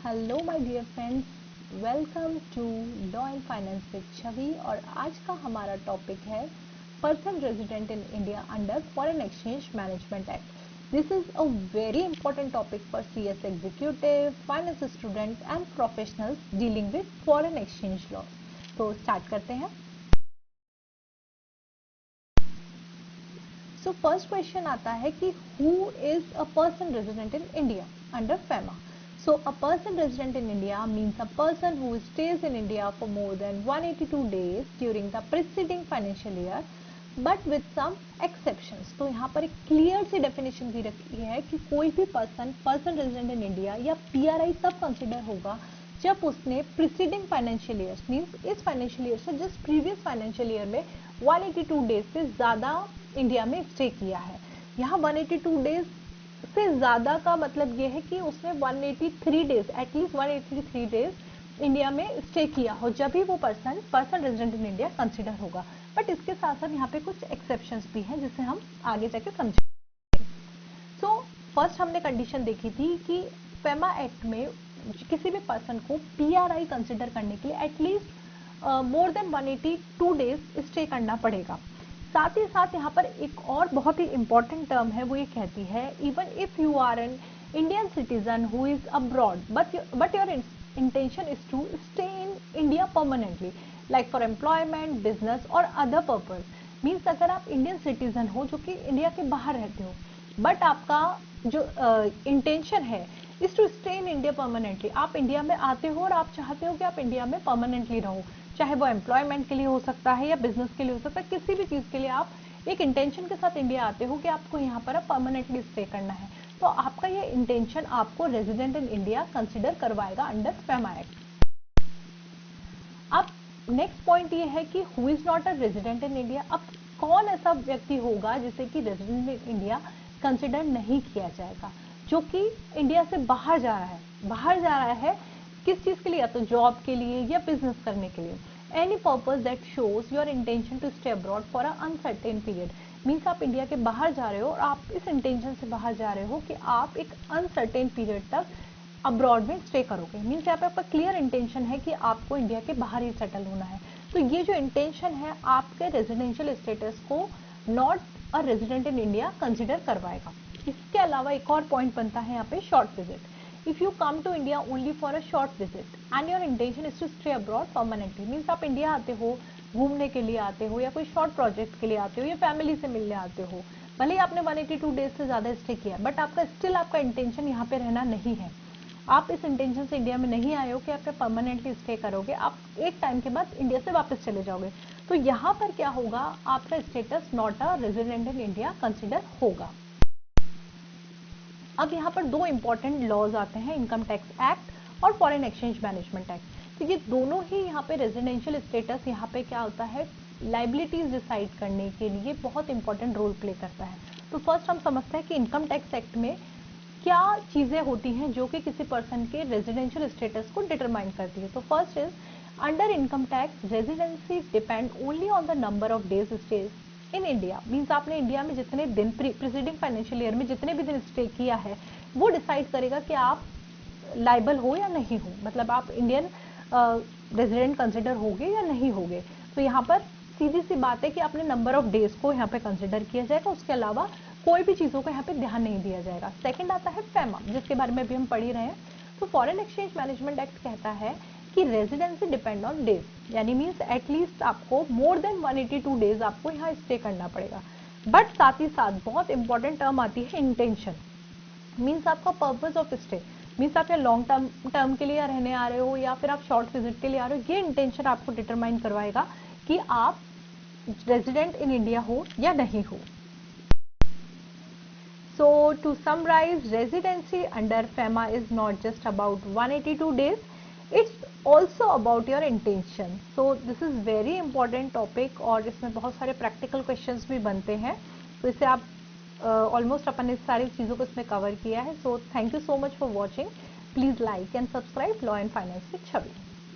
Hello my dear friends, welcome to law and finance with Chhavi. और आज का हमारा टॉपिक है person resident in India under foreign exchange management act. This is a very important topic for CS executive, finance student and professionals dealing with foreign exchange law. तो start करते हैं। So first question आता है कि who is a person resident in India under FEMA. So a person resident in India means a person who stays in India for more than 182 days during the preceding financial year, but with some exceptions. तो यहाँ पर एक clear सी definition दी रखी है कि कोई भी person resident in India या पीआरआई तब कंसिडर होगा जब उसने प्रीसीडिंग फाइनेंशियल ईयर मीन्स इस फाइनेंशियल ईयर से जस्ट प्रीवियस फाइनेंशियल ईयर में 182 डेज से ज्यादा इंडिया में स्टे किया है। यहाँ 182 डेज से ज्यादा का मतलब ये है कि उसने 183 डेज एटलीस्ट 183 डेज इंडिया में स्टे किया हो, जब भी वो person resident in India consider होगा। बट इसके साथ साथ यहाँ पे कुछ एक्सेप्शंस भी हैं जिसे हम आगे जाके समझेंगे। सो फर्स्ट हमने कंडीशन देखी थी कि फेमा एक्ट में किसी भी पर्सन को पीआरआई कंसिडर करने के लिए at least more than 182 days stay करना पड़ेगा। साथ ही साथ यहाँ पर एक और बहुत ही इंपॉर्टेंट टर्म है, वो ये कहती है even if you are an Indian citizen who is abroad but your intention is to stay in India permanently like for employment, business और अदर पर्पज। मीन्स अगर आप इंडियन सिटीजन हो जो कि इंडिया के बाहर रहते हो, बट आपका जो इंटेंशन है is to stay in India permanently, आप इंडिया में आते हो और आप चाहते हो कि आप इंडिया में परमानेंटली रहो, चाहे वो एम्प्लॉयमेंट के लिए हो सकता है या बिजनेस के लिए हो सकता है, किसी भी चीज के लिए आप एक इंटेंशन के साथ इंडिया आते हो कि आपको यहाँ पर परमानेंटली स्टे करना है, तो आपका ये इंटेंशन आपको रेजिडेंट इन इंडिया कंसिडर करवाएगा अंडर फेमा एक्ट। अब नेक्स्ट पॉइंट ये है कि who is not a resident in India. अब कौन ऐसा व्यक्ति होगा जिसे कि रेजिडेंट इन इंडिया कंसिडर नहीं किया जाएगा, जो कि इंडिया से बाहर जा रहा है। बाहर जा रहा है किस चीज के लिए, या तो जॉब के लिए या बिजनेस करने के लिए। Any purpose that shows your intention to stay abroad for a uncertain period. Means आप इंडिया के बाहर जा रहे हो और आप इस इंटेंशन से बाहर जा रहे हो कि आप एक अनसर्टेन पीरियड तक अब्रॉड में स्टे करोगे। मीन्स यहाँ पे आपका क्लियर इंटेंशन है कि आपको इंडिया के बाहर ही सेटल होना है। तो ये जो इंटेंशन है आपके रेजिडेंशियल स्टेटस को not a resident in India consider करवाएगा। इसके अलावा एक और पॉइंट बनता है यहाँ पे short visit. If you come to India only for a short visit and your intention is to stay abroad permanently, means आप इंडिया आते हो, घूमने के लिए आते हो या कोई शॉर्ट प्रोजेक्ट के लिए आते हो या फैमिली से मिलने आते हो, भले ही आपने 182 डेज से ज्यादा स्टे किया, बट आपका इंटेंशन यहाँ पे रहना नहीं है। आप इस इंटेंशन से इंडिया में नहीं आए हो कि आप परमानेंटली स्टे करोगे, आप एक टाइम के बाद इंडिया से वापस चले जाओगे, तो यहाँ पर क्या होगा, आपका status not a resident in India consider होगा। अब यहाँ पर दो इंपॉर्टेंट लॉज आते हैं, इनकम टैक्स एक्ट और फॉरेन एक्सचेंज मैनेजमेंट एक्ट। तो ये दोनों ही यहाँ पे रेजिडेंशियल स्टेटस यहाँ पे क्या होता है, लाइबिलिटीज डिसाइड करने के लिए बहुत इंपॉर्टेंट रोल प्ले करता है। तो फर्स्ट हम समझते हैं कि इनकम टैक्स एक्ट में क्या चीजें होती हैं जो कि किसी पर्सन के रेजिडेंशियल स्टेटस को डिटरमाइन करती है। तो first is under income tax residency depend only on the number of days stage in India. Means आपने इंडिया में जितने दिन प्रीसीडिंग फाइनेंशियल ईयर में जितने भी दिन स्टे किया है वो डिसाइड करेगा कि आप लाइबल हो या नहीं हो, मतलब आप इंडियन रेजिडेंट कंसिडर होगे या नहीं होगे। तो यहाँ पर सीधी सी बात है कि आपने नंबर ऑफ डेज को यहाँ पे कंसिडर किया जाएगा, उसके अलावा कोई भी चीजों का यहाँ पे ध्यान नहीं दिया जाएगा। सेकंड आता है फेमा, जिसके बारे में भी हम पढ़ ही रहे हैं। तो फॉरेन एक्सचेंज मैनेजमेंट एक्ट कहता है कि रेजिडेंसी डिपेंड ऑन डेज, यानी मीन्स एटलीस्ट आपको मोर देन 182 डेज आपको यहाँ स्टे करना पड़ेगा। बट साथ ही साथ बहुत इंपॉर्टेंट टर्म आती है इंटेंशन। मीन्स आपका पर्पज ऑफ स्टे, मीन्स आप यहाँ लॉन्ग टर्म के लिए रहने आ रहे हो या फिर आप शॉर्ट विजिट के लिए आ रहे हो, ये इंटेंशन आपको डिटरमाइन करवाएगा कि आप रेजिडेंट इन इंडिया हो या नहीं हो। So to summarize, residency under FEMA is not just about 182 days, it's also about your intention. So this is very important topic और इसमें बहुत सारे practical questions भी बनते हैं, तो इसे आप almost अपन ने सारी चीज़ों को इसमें cover किया है। So thank you so much for watching. Please like and subscribe Law and Finance with Chhavi.